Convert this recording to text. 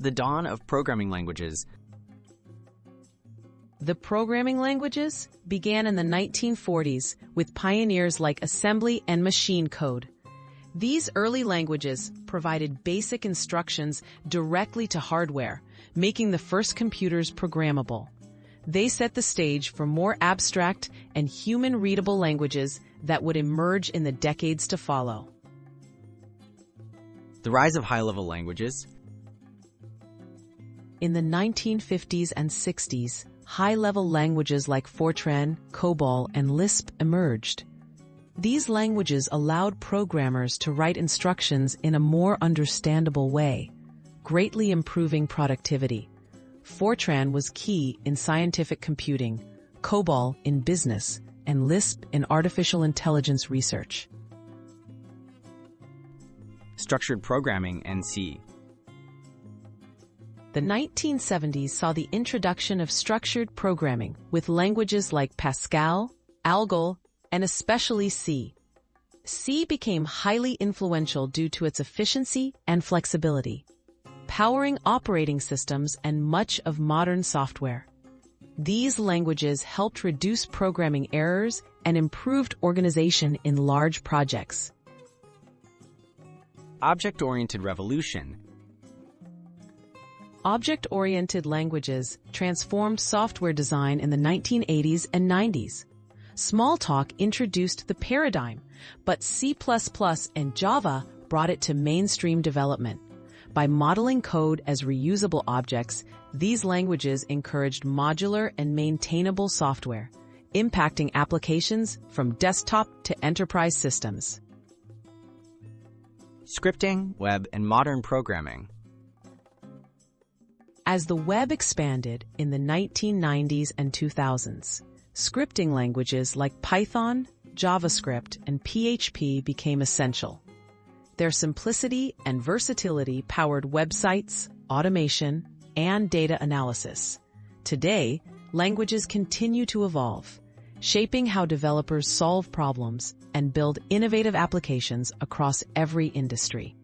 The dawn of programming languages. The programming languages began in the 1940s with pioneers like assembly and machine code. These early languages provided basic instructions directly to hardware, making the first computers programmable. They set the stage for more abstract and human-readable languages that would emerge in the decades to follow. The rise of high-level languages. In the 1950s and 60s, high-level languages like Fortran, COBOL, and Lisp emerged. These languages allowed programmers to write instructions in a more understandable way, greatly improving productivity. Fortran was key in scientific computing, COBOL in business, and Lisp in artificial intelligence research. Structured programming and C. The 1970s saw the introduction of structured programming with languages like Pascal, ALGOL, and especially C. C became highly influential due to its efficiency and flexibility, powering operating systems and much of modern software. These languages helped reduce programming errors and improved organization in large projects. Object-oriented revolution. Object-oriented languages transformed software design in the 1980s and 90s. Smalltalk introduced the paradigm, but C++ and Java brought it to mainstream development. By modeling code as reusable objects, these languages encouraged modular and maintainable software, impacting applications from desktop to enterprise systems. Scripting, web, and modern programming. As the web expanded in the 1990s and 2000s, scripting languages like Python, JavaScript, and PHP became essential. Their simplicity and versatility powered websites, automation, and data analysis. Today, languages continue to evolve, shaping how developers solve problems and build innovative applications across every industry.